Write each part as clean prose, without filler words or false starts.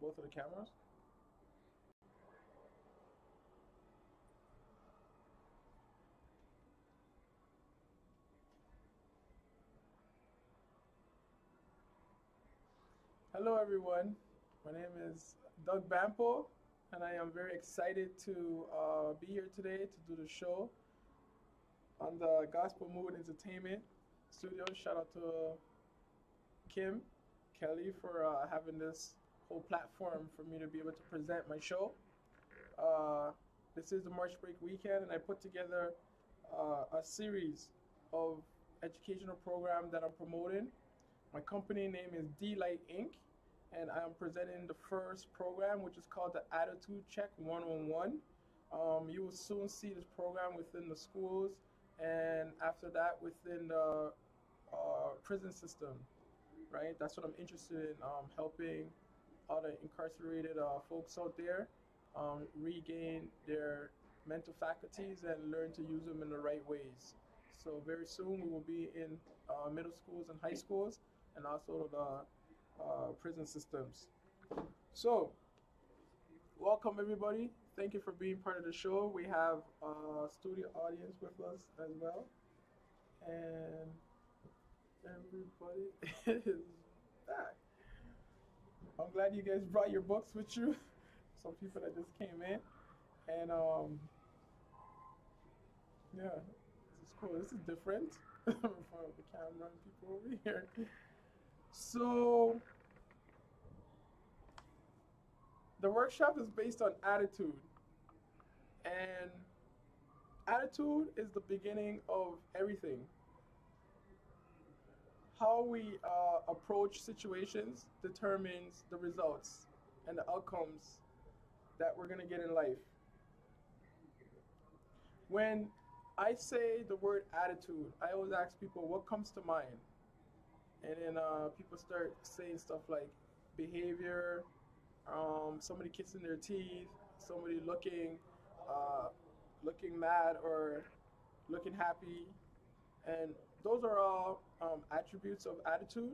both of the cameras. Hello, everyone. My name is Doug Bampoe, and I am very excited to be here today to do the show on the Gospel Mood Entertainment Studio. Shout out to Kim Kelly for having this whole platform for me to be able to present my show. Uh, this is the March break weekend, and I put together a series of educational program that I'm promoting. My company name is D Light Inc., and I'm presenting the first program, which is called the Attitude Check 101. You will soon see this program within the schools, and after that, within the prison system, right? That's what I'm interested in, helping all the incarcerated folks out there regain their mental faculties and learn to use them in the right ways. So very soon we will be in middle schools and high schools, and also the prison systems. So welcome everybody. Thank you for being part of the show. We have a studio audience with us as well, and everybody is back. I'm glad you guys brought your books with you. Some people that just came in, and yeah, this is cool. This is different from the camera and people over here. So the workshop is based on attitude, and attitude is the beginning of everything. How we approach situations determines the results and the outcomes that we're going to get in life. When I say the word attitude, I always ask people what comes to mind. And then people start saying stuff like behavior, somebody kissing their teeth, somebody uh, looking mad or looking happy, and those are all attributes of attitude.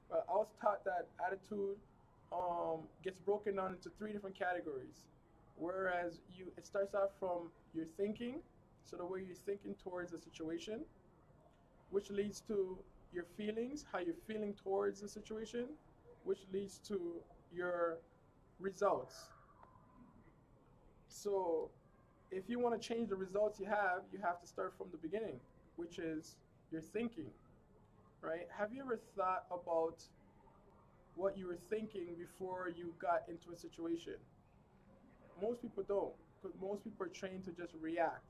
But I was taught that attitude gets broken down into three different categories. Whereas it starts off from your thinking, so the way you're thinking towards a situation, which leads to your feelings, how you're feeling towards the situation, which leads to your results. So if you want to change the results you have to start from the beginning, which is your thinking, right? Have you ever thought about what you were thinking before you got into a situation? Most people don't, because most people are trained to just react.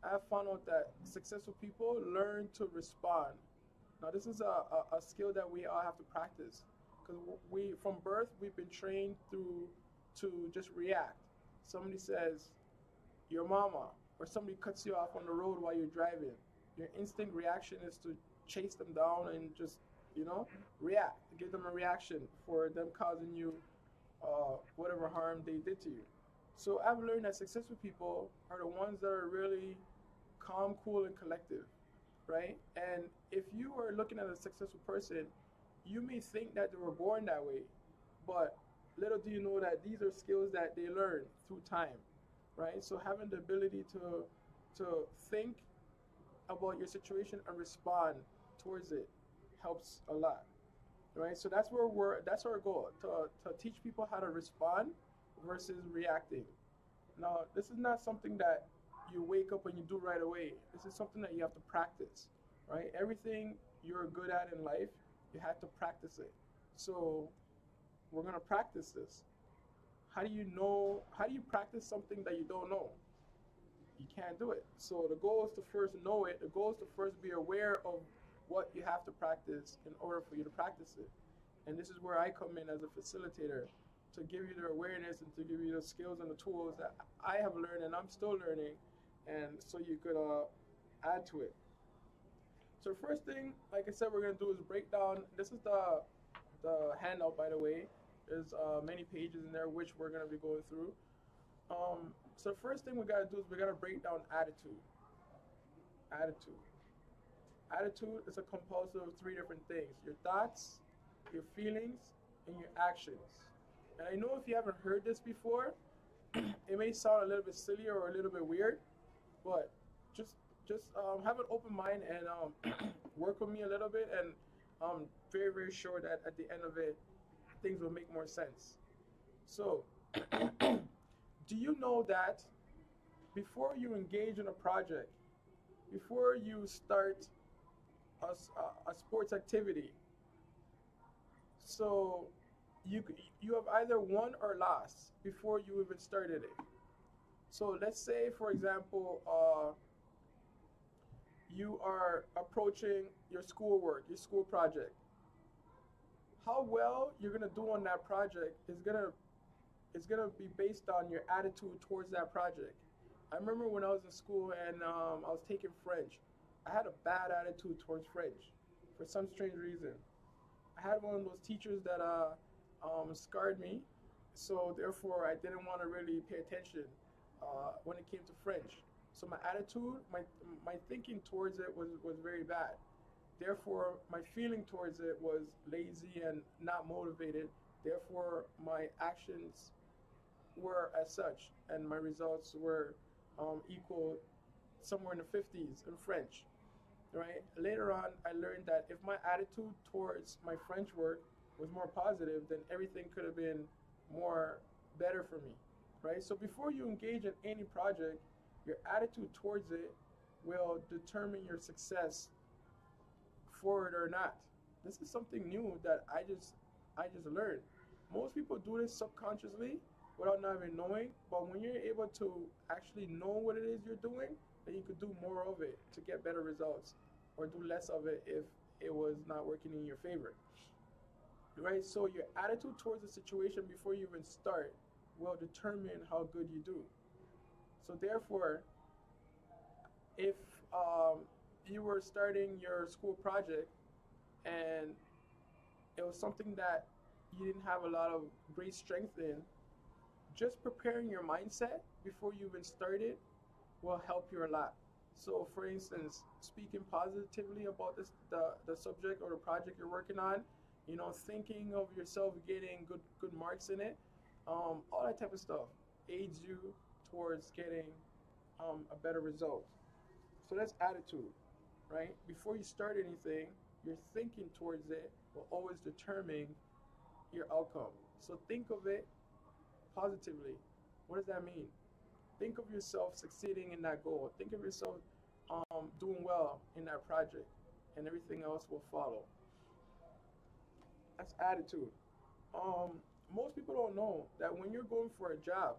I have found out that successful people learn to respond. Now, this is a skill that we all have to practice, because from birth, we've been trained to just react. Somebody says, your mama, or somebody cuts you off on the road while you're driving. Your instinct reaction is to chase them down and just, react, give them a reaction for them causing you whatever harm they did to you. So I've learned that successful people are the ones that are really calm, cool, and collective, right? And if you are looking at a successful person, you may think that they were born that way, but little do you know that these are skills that they learn through time, right? So having the ability to think about your situation and respond towards it helps a lot, right? So that's our goal, to teach people how to respond versus reacting. Now, this is not something that you wake up and you do right away. This is something that you have to practice, right? Everything you're good at in life, you have to practice it. So we're gonna practice this. How do you practice something that you don't know? You can't do it. So the goal is to first know it. The goal is to first be aware of what you have to practice in order for you to practice it. And this is where I come in as a facilitator, to give you the awareness and to give you the skills and the tools that I have learned and I'm still learning, and so you could add to it. So the first thing, like I said, we're gonna do is break down. This is the handout, by the way. There's many pages in there which we're gonna be going through. So the first thing we gotta do is we gotta break down attitude. Attitude. Attitude is a composite of three different things: your thoughts, your feelings, and your actions. And I know if you haven't heard this before, it may sound a little bit silly or a little bit weird, but just have an open mind and work with me a little bit, and I'm very sure that at the end of it, things will make more sense. So, do you know that before you engage in a project, before you start a sports activity, so you have either won or lost before you even started it. So let's say, for example, you are approaching your schoolwork, your school project. How well you're gonna do on that project is gonna be based on your attitude towards that project. I remember when I was in school and I was taking French. I had a bad attitude towards French for some strange reason. I had one of those teachers that scarred me, so therefore I didn't want to really pay attention when it came to French. So my attitude, my thinking towards it was very bad. Therefore, my feeling towards it was lazy and not motivated. Therefore, my actions were as such, and my results were equal somewhere in the 50s in French. Right? Later on, I learned that if my attitude towards my French work was more positive, then everything could have been more better for me. Right? So before you engage in any project, your attitude towards it will determine your success for it or not. This is something new that I just learned. Most people do this subconsciously without not even knowing, but when you're able to actually know what it is you're doing, then you could do more of it to get better results, or do less of it if it was not working in your favor. Right? So your attitude towards the situation before you even start will determine how good you do. So therefore, if um, you were starting your school project and it was something that you didn't have a lot of great strength in, just preparing your mindset before you even started will help you a lot. So, for instance, speaking positively about the subject or the project you're working on, thinking of yourself getting good marks in it, all that type of stuff aids you towards getting a better result. So that's attitude, right? Before you start anything, your thinking towards it will always determine your outcome. So think of it positively. What does that mean? Think of yourself succeeding in that goal. Think of yourself doing well in that project, and everything else will follow. That's attitude. Um, Most people don't know that when you're going for a job,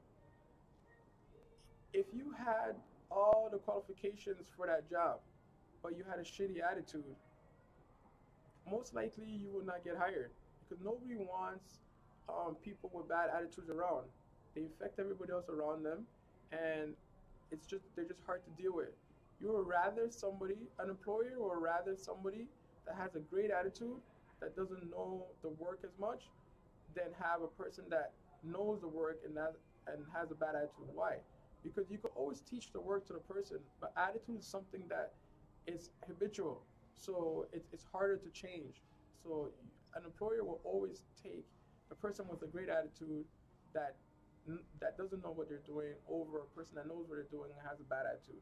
if you had all the qualifications for that job, but you had a shitty attitude, most likely you will not get hired, because nobody wants people with bad attitudes around. They affect everybody else around them, and they're just hard to deal with. You would rather somebody, an employer, or rather somebody that has a great attitude that doesn't know the work as much than have a person that knows the work and has a bad attitude. Why? Because you can always teach the work to the person, but attitude is something that is habitual. So it's harder to change. So an employer will always take a person with a great attitude that that doesn't know what they're doing over a person that knows what they're doing and has a bad attitude.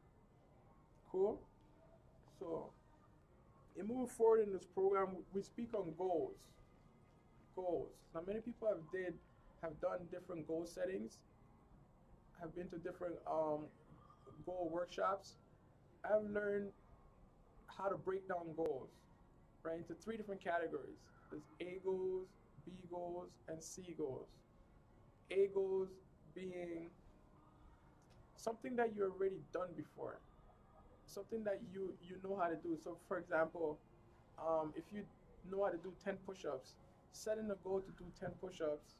Cool. So in moving forward in this program, we speak on goals. Goals. Now many people have done different goal settings, have been to different goal workshops. I've learned how to break down goals, right, into three different categories. There's A goals, B goals, and C goals. A goals being something that you already done before, something that you know how to do. So, for example, if you know how to do 10 push-ups, setting a goal to do 10 push-ups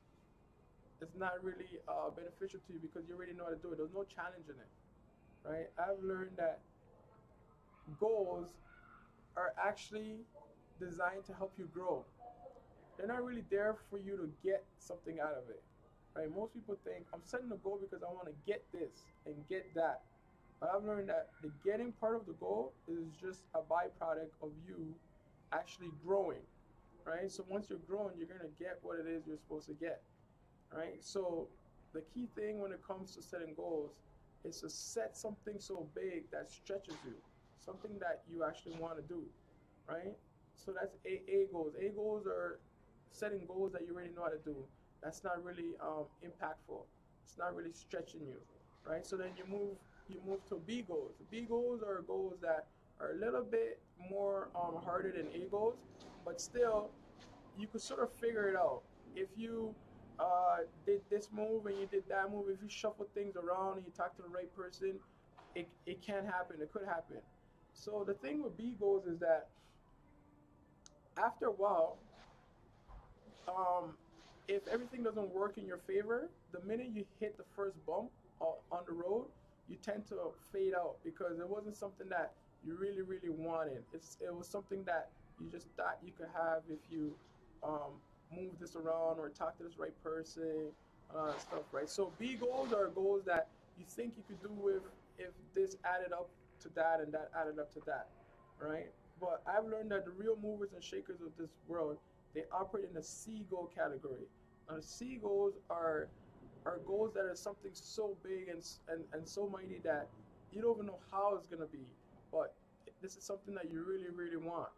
is not really beneficial to you because you already know how to do it. There's no challenge in it, right? I've learned that goals are actually designed to help you grow. They're not really there for you to get something out of it, right? Most people think I'm setting a goal because I want to get this and get that. But I've learned that the getting part of the goal is just a byproduct of you actually growing, right? So once you're growing, you're gonna get what it is you're supposed to get. right? So the key thing when it comes to setting goals is to set something so big that stretches you, something that you actually want to do, right? So that's A goals. A goals are setting goals that you already know how to do. That's not really impactful. It's not really stretching you, right? So then you move to B goals. B goals are goals that are a little bit more harder than A goals, but still you could sort of figure it out. If you did this move and you did that move, if you shuffle things around and you talk to the right person, it can happen. It could happen. So the thing with B goals is that after a while, um, if everything doesn't work in your favor, the minute you hit the first bump on the road, you tend to fade out because it wasn't something that you really, really wanted. It was something that you just thought you could have if you um, move this around or talk to this right person, stuff, right? So B goals are goals that you think you could do with if this added up to that and that added up to that, right? But I've learned that the real movers and shakers of this world, they operate in the C goal category. Now, the C goals are goals that are something so big and so mighty that you don't even know how it's gonna be. But this is something that you really, really want.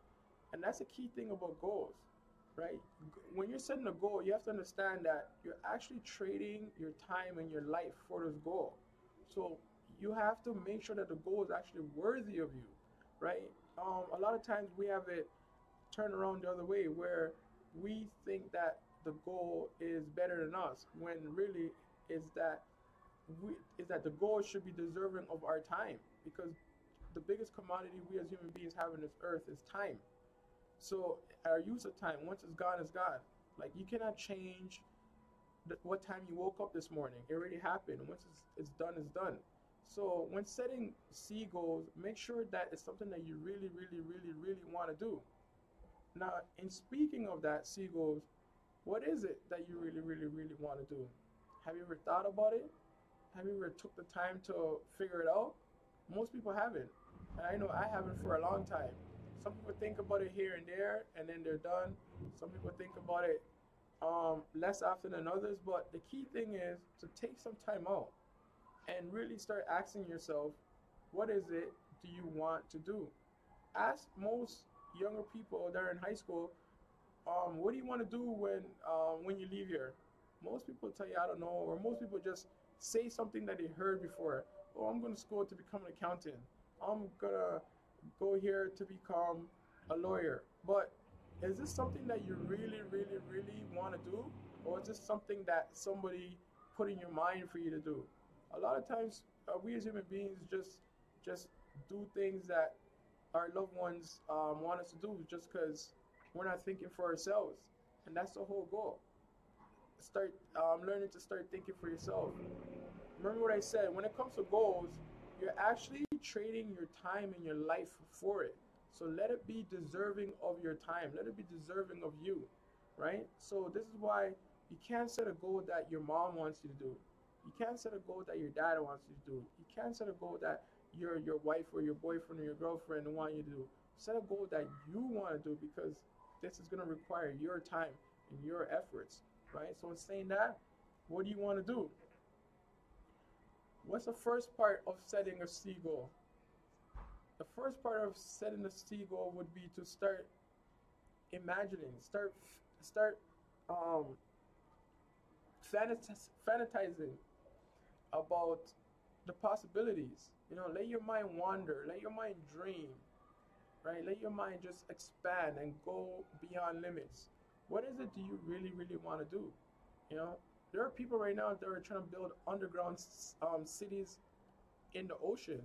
And that's a key thing about goals, right? When you're setting a goal, you have to understand that you're actually trading your time and your life for this goal. So you have to make sure that the goal is actually worthy of you, right? A lot of times we have it turn around the other way where we think that the goal is better than us when really is that the goal should be deserving of our time because the biggest commodity we as human beings have on this earth is time. So our use of time, once it's gone, it's gone. Like you cannot change what time you woke up this morning. It already happened. Once it's done, it's done. So when setting C goals, make sure that it's something that you really, really, really, really want to do. Now, in speaking of that, C goals, what is it that you really, really, really want to do? Have you ever thought about it? Have you ever took the time to figure it out? Most people haven't. And I know I haven't for a long time. Some people think about it here and there and then they're done. Some people think about it less often than others. But the key thing is to take some time out and really start asking yourself, what is it do you want to do? Ask most younger people that are in high school, what do you want to do when you leave here? Most people tell you I don't know, or most people just say something that they heard before. Oh, I'm going to school to become an accountant. I'm gonna go here to become a lawyer. But is this something that you really, really, really want to do, or is this something that somebody put in your mind for you to do? A lot of times, we as human beings just do things that our loved ones want us to do just because we're not thinking for ourselves, and that's the whole goal. Start learning to start thinking for yourself. Remember what I said, when it comes to goals, you're actually trading your time and your life for it. So let it be deserving of your time. Let it be deserving of you, right? So this is why you can't set a goal that your mom wants you to do. You can't set a goal that your dad wants you to do. You can't set a goal that your wife or your boyfriend or your girlfriend want you to do. Set a goal that you want to do because this is going to require your time and your efforts, right? So in saying that, what do you want to do? What's the first part of setting a C goal? The first part of setting a C goal would be to start imagining, start um, fantasizing about the possibilities. You know, let your mind wander, let your mind dream, right? Let your mind just expand and go beyond limits. What is it do you really, really want to do? You know, there are people right now that are trying to build underground cities in the ocean.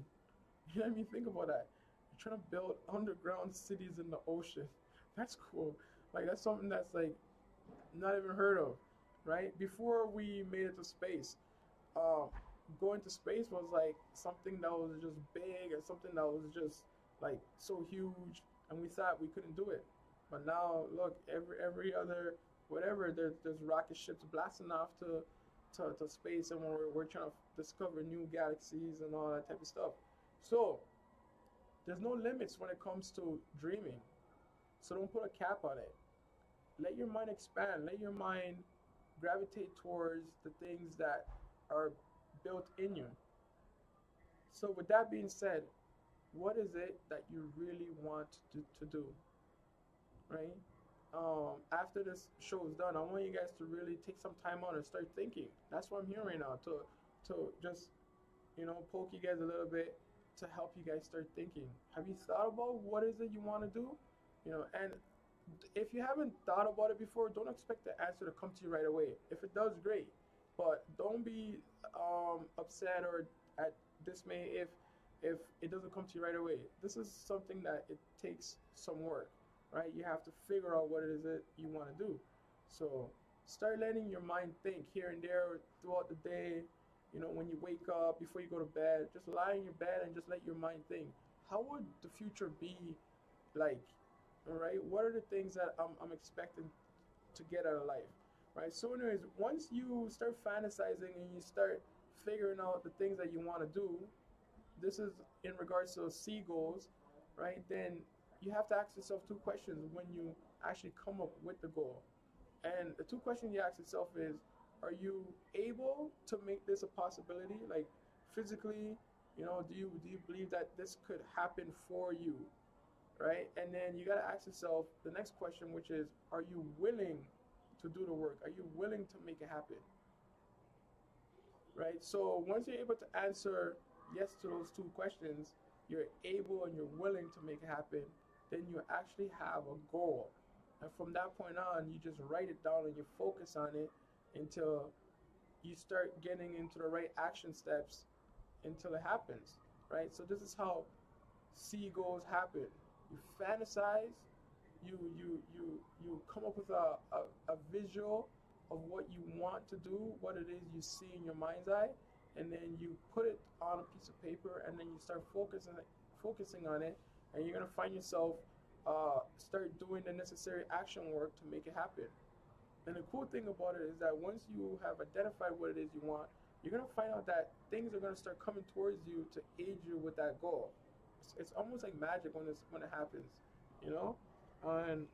You know what I mean? Think about that. You're trying to build underground cities in the ocean. That's cool. Like that's something that's like not even heard of, right? Before we made it to space, um, going to space was like something that was just big and something that was just like so huge, and we thought we couldn't do it. But now, look, every other whatever, there's rocket ships blasting off to space, and we're trying to discover new galaxies and all that type of stuff. So there's no limits when it comes to dreaming. So don't put a cap on it. Let your mind expand. Let your mind gravitate towards the things that are built in you. So with that being said, what is it that you really want to do, right? After this show is done, I want you guys to really take some time out and start thinking. That's what I'm here right now to just poke you guys a little bit to help you guys start thinking. Have you thought about what is it you want to do? And if you haven't thought about it before, don't expect the answer to come to you right away. If it does, great, but don't be upset or at dismay if it doesn't come to you right away. This is something that it takes some work, right? You have to figure out what it is that you want to do. So start letting your mind think here and there throughout the day. When you wake up, before you go to bed, just lie in your bed and just let your mind think. How would the future be like? All right, what are the things that I'm expecting to get out of life, right? So anyways, once you start fantasizing and you start figuring out the things that you want to do, this is in regards to C goals, right? Then you have to ask yourself two questions when you actually come up with the goal. And the two questions you ask yourself is, are you able to make this a possibility? Like physically, do you believe that this could happen for you? Right? And then you got to ask yourself the next question, which is, are you willing to do the work? Are you willing to make it happen? Right? So once you're able to answer yes to those two questions, you're able and you're willing to make it happen, then you actually have a goal. And from that point on, you just write it down and you focus on it until you start getting into the right action steps until it happens. Right? So this is how C goals happen. You fantasize, you come up with a visual of what you want to do, what it is you see in your mind's eye, and then you put it on a piece of paper, and then you start focusing on it, and you're gonna find yourself start doing the necessary action work to make it happen. And the cool thing about it is that once you have identified what it is you want, you're gonna find out that things are gonna start coming towards you to aid you with that goal. It's almost like magic when it happens, you know. And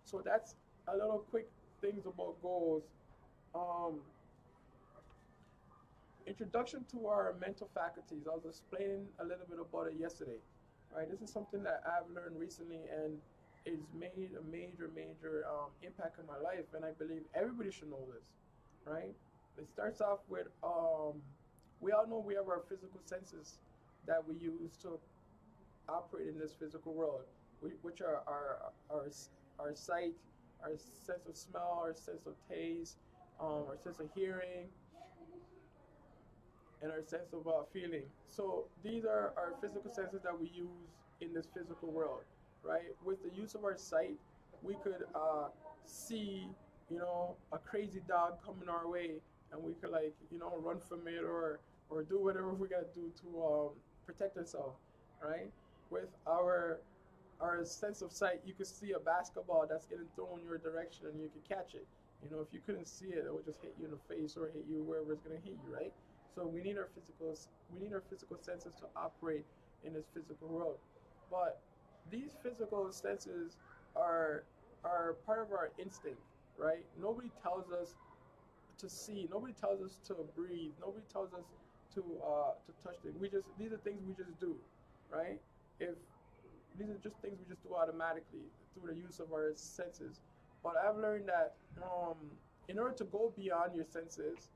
so that's a little quick things about goals. Um, Introduction to our mental faculties. I was explaining a little bit about it yesterday. Right, this is something that I've learned recently, and it's made a major impact in my life. And I believe everybody should know this. Right, it starts off with we all know we have our physical senses that we use to operate in this physical world, which are our sight, our sense of smell, our sense of taste, our sense of hearing, and our sense of feeling. So these are our physical senses that we use in this physical world, right? With the use of our sight, we could see, a crazy dog coming our way, and we could run from it or do whatever we gotta do to protect ourselves, right? With our sense of sight, you could see a basketball that's getting thrown your direction, and you could catch it. If you couldn't see it, it would just hit you in the face or hit you wherever it's gonna hit you, right? So we need our physical senses to operate in this physical world. But these physical senses are part of our instinct, right? Nobody tells us to see. Nobody tells us to breathe. Nobody tells us to touch things. These are things we just do, right? If these are just things we just do automatically through the use of our senses. But I've learned that in order to go beyond your senses,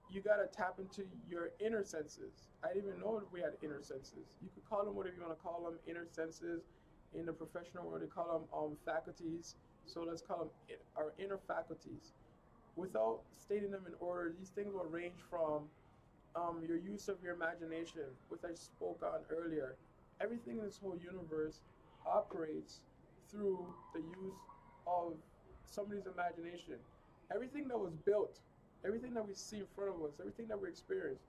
you gotta tap into your inner senses. I didn't even know we had inner senses. You could call them whatever you want to call them, inner senses. In the professional world, they call them faculties. So let's call them our inner faculties. Without stating them in order, these things will range from your use of your imagination, which I spoke on earlier. Everything in this whole universe operates through the use of somebody's imagination. Everything that was built, everything that we see in front of us, everything that we experience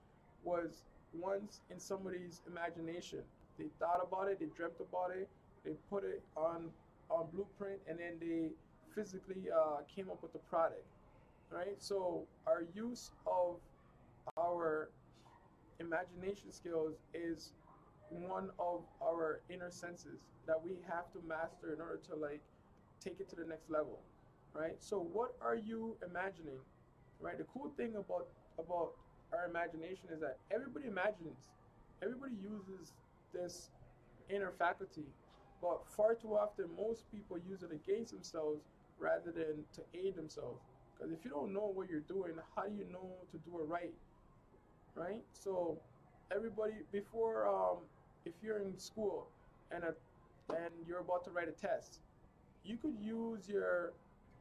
was once in somebody's imagination. They thought about it, they dreamt about it, they put it on blueprint, and then they physically came up with the product, right? So our use of our imagination skills is one of our inner senses that we have to master in order to take it to the next level, right? So what are you imagining, right? The cool thing about our imagination is that everybody imagines, everybody uses this inner faculty, but far too often most people use it against themselves rather than to aid themselves. Because if you don't know what you're doing, how do you know to do it right, right? So everybody before if you're in school and you're about to write a test, you could use your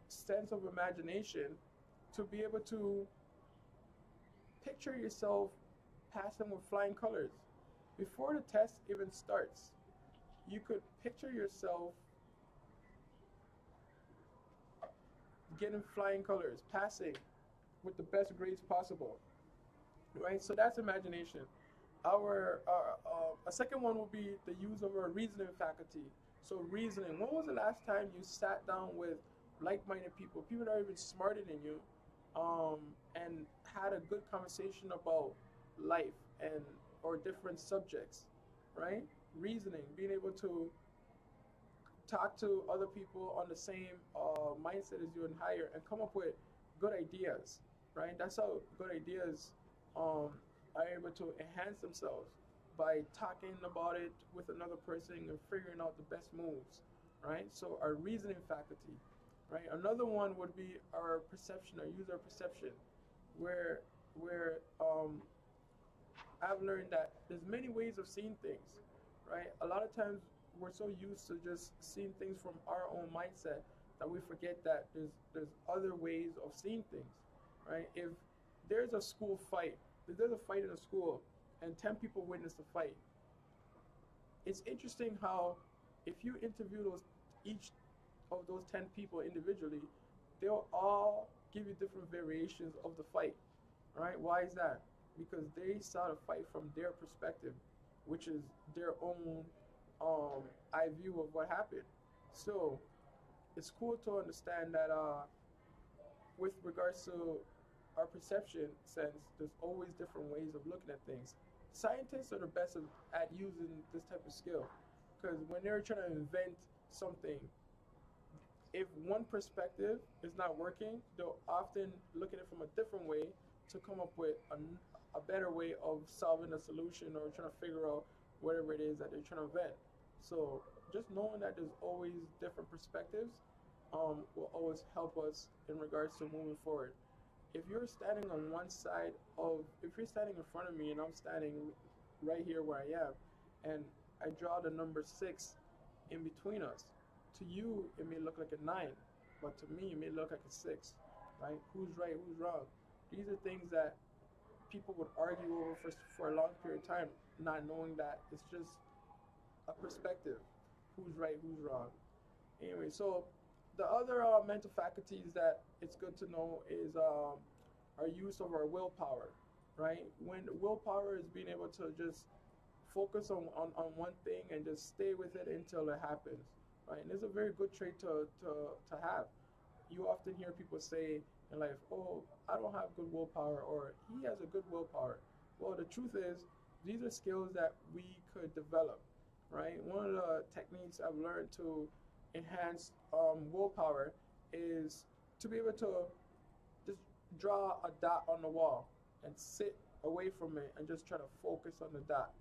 sense of imagination to be able to picture yourself passing with flying colors. Before the test even starts, you could picture yourself getting flying colors, passing with the best grades possible, right? So that's imagination. Our a second one will be the use of our reasoning faculty. So reasoning. When was the last time you sat down with like-minded people, people that are even smarter than you, and had a good conversation about life and or different subjects, right? Reasoning, being able to talk to other people on the same mindset as you and higher, and come up with good ideas, right? That's how good ideas um, are able to enhance themselves by talking about it with another person and figuring out the best moves, right? So our reasoning faculty, right? Another one would be our perception, our user perception, where I've learned that there's many ways of seeing things, right? A lot of times we're so used to just seeing things from our own mindset that we forget that there's other ways of seeing things, right? If there's a school fight, if there's a fight in a school and 10 people witness the fight, it's interesting how if you interview each of those 10 people individually, they'll all give you different variations of the fight, right? Why is that? Because they saw the fight from their perspective, which is their own eye view of what happened. So it's cool to understand that with regards to our perception sense, there's always different ways of looking at things. Scientists are the best at using this type of skill because when they're trying to invent something, if one perspective is not working, they'll often look at it from a different way to come up with a better way of solving a solution or trying to figure out whatever it is that they're trying to invent. So just knowing that there's always different perspectives will always help us in regards to moving forward. If you're standing on one side if you're standing in front of me and I'm standing right here where I am, and I draw the number 6 in between us, to you it may look like a 9, but to me it may look like a 6, right? Who's right, who's wrong? These are things that people would argue over for a long period of time, not knowing that it's just a perspective. Who's right, who's wrong? Anyway, so the other mental faculties that it's good to know is our use of our willpower, right? When willpower is being able to just focus on one thing and just stay with it until it happens, right? And it's a very good trait to have. You often hear people say in life, oh, I don't have good willpower, or he has a good willpower. Well, the truth is, these are skills that we could develop, right? One of the techniques I've learned to enhance willpower is to be able to just draw a dot on the wall and sit away from it and just try to focus on the dot.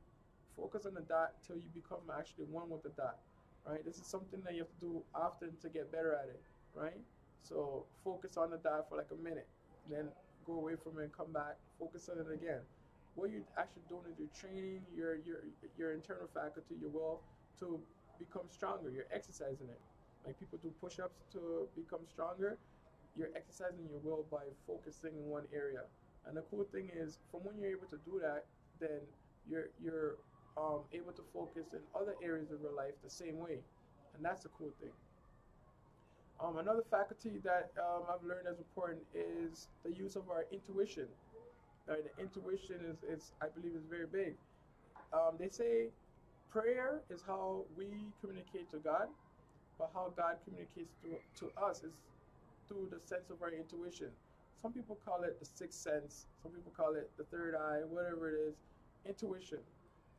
Focus on the dot till you become actually one with the dot, right? This is something that you have to do often to get better at it, right? So focus on the dot for like a minute, then go away from it and come back, focus on it again. What you're actually doing is you're training your internal faculty, your will, to become stronger. You're exercising it. Like people do push-ups to become stronger. You're exercising your will by focusing in one area. And the cool thing is, from when you're able to do that, then you're able to focus in other areas of your life the same way, and that's the cool thing. Another faculty that I've learned is important is the use of our intuition. The intuition is, I believe, is very big. They say prayer is how we communicate to God, but how God communicates to us is through the sense of our intuition. Some people call it the sixth sense. Some people call it the third eye, whatever it is. Intuition.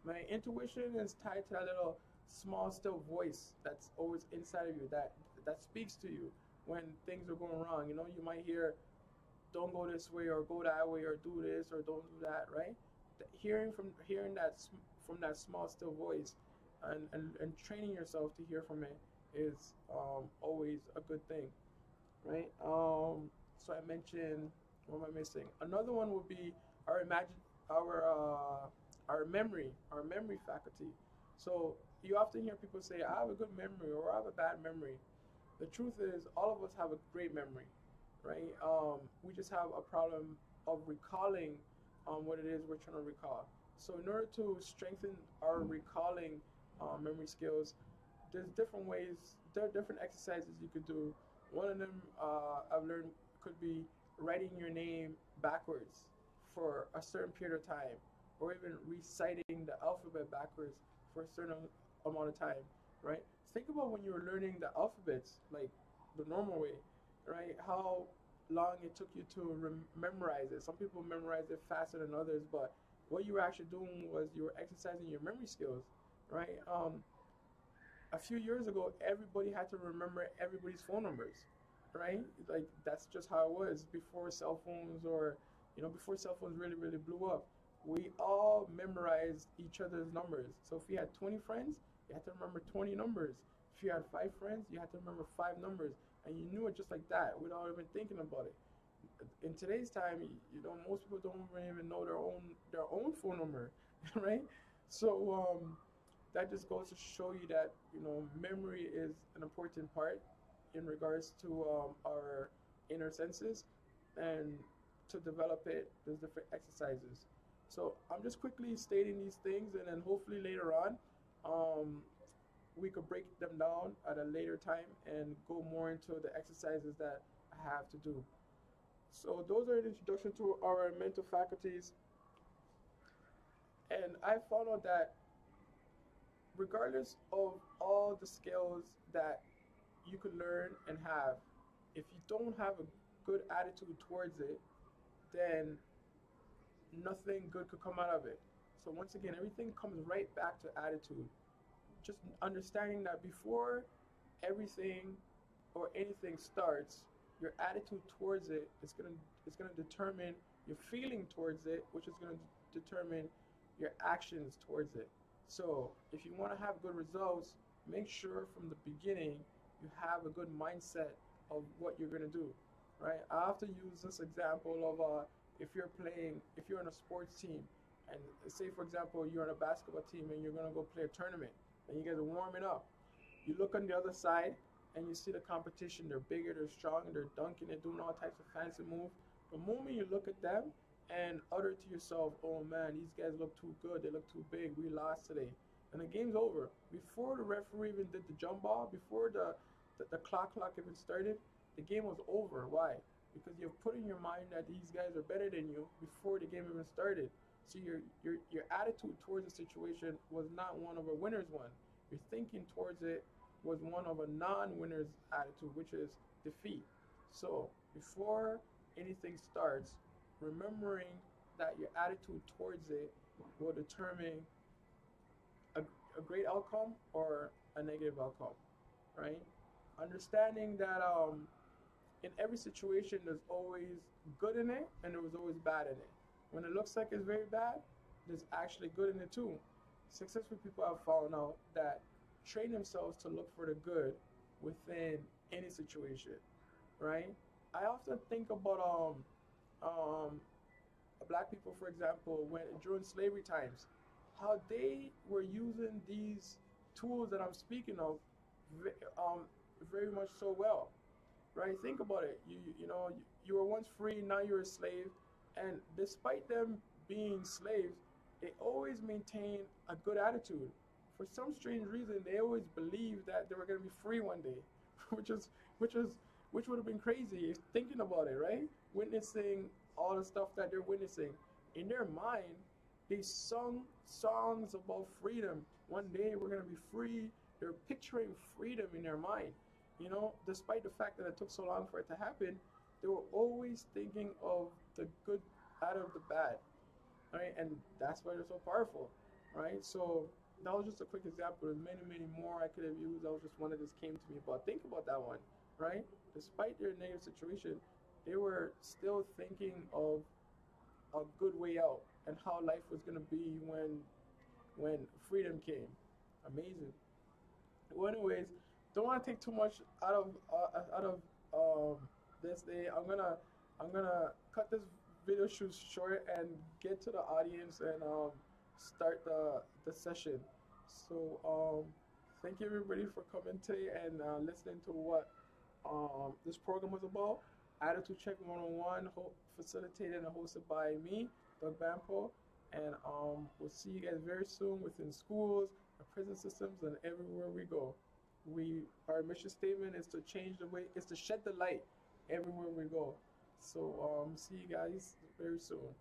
My intuition is tied to that little small, still voice that's always inside of you that speaks to you, when things are going wrong. You know, you might hear, "Don't go this way," or "Go that way," or "Do this," or "Don't do that." Right? Hearing that from that small still voice, and training yourself to hear from it is always a good thing, right? So I mentioned, what am I missing? Another one would be our imagine our memory faculty. So you often hear people say, "I have a good memory," or "I have a bad memory." The truth is, all of us have a great memory, right? We just have a problem of recalling what it is we're trying to recall. So in order to strengthen our recalling memory skills, there's different ways. There are different exercises you could do. One of them I've learned could be writing your name backwards for a certain period of time, or even reciting the alphabet backwards for a certain amount of time, right? Think about when you were learning the alphabets, like the normal way, right? How long it took you to memorize it. Some people memorize it faster than others, but what you were actually doing was you were exercising your memory skills, right? A few years ago, everybody had to remember everybody's phone numbers, right? Like that's just how it was before cell phones, or before cell phones really really blew up. We all memorized each other's numbers. So if you had 20 friends, you had to remember 20 numbers. If you had 5 friends, you had to remember 5 numbers, and you knew it just like that without even thinking about it. In today's time, most people don't even know their own phone number, right? So that just goes to show you that memory is an important part in regards to our inner senses, and to develop it, there's different exercises. So I'm just quickly stating these things, and then hopefully later on, um, we could break them down at a later time and go more into the exercises that I have to do. So those are the introduction to our mental faculties, and I found out that regardless of all the skills that you could learn and have, if you don't have a good attitude towards it, then nothing good could come out of it. So once again, everything comes right back to attitude. Just understanding that before everything or anything starts, your attitude towards it is gonna determine your feeling towards it, which is gonna determine your actions towards it. So if you want to have good results, make sure from the beginning you have a good mindset of what you're gonna do, right? I have to use this example of if you're on a sports team, and say for example you're on a basketball team and you're gonna go play a tournament, and you guys are warming up. You look on the other side and you see the competition. They're bigger, they're stronger, they're dunking, they're doing all types of fancy moves. The moment you look at them and utter to yourself, "Oh man, these guys look too good. They look too big. We lost today," and the game's over. Before the referee even did the jump ball, before the clock even started, the game was over. Why? Because you've put in your mind that these guys are better than you before the game even started. So your attitude towards the situation was not one of a winner's one. Your thinking towards it was one of a non-winner's attitude, which is defeat. So before anything starts, remembering that your attitude towards it will determine a great outcome or a negative outcome, right? Understanding that in every situation there's always good in it and there was always bad in it. When it looks like it's very bad, there's actually good in it too. Successful people have found out that train themselves to look for the good within any situation, right? I often think about black people, for example, when during slavery times, how they were using these tools that I'm speaking of, um, very much so well, right? Think about it. You were once free, now you're a slave, and despite them being slaves, they always maintain a good attitude. For some strange reason, they always believed that they were going to be free one day, which is which is which would have been crazy thinking about it, right? Witnessing all the stuff that they're witnessing in their mind, they sung songs about freedom. One day we're going to be free. They're picturing freedom in their mind. Despite the fact that it took so long for it to happen, they were always thinking of the good out of the bad, right? And that's why they're so powerful, right? So that was just a quick example. There's many, many more I could have used. That was just one that just came to me. But think about that one, right? despite their negative situation, they were still thinking of a good way out and how life was gonna be when freedom came. Amazing. Well, anyways, don't want to take too much out of this day. I'm gonna cut this video shoot short and get to the audience and start the session. So thank you everybody for coming today and listening to what this program was about. Attitude Check 101, facilitated and hosted by me, Doug Bampoe. And we'll see you guys very soon within schools, the prison systems, and everywhere we go. Our mission statement is to change the way, is to shed the light everywhere we go. So see you guys very soon.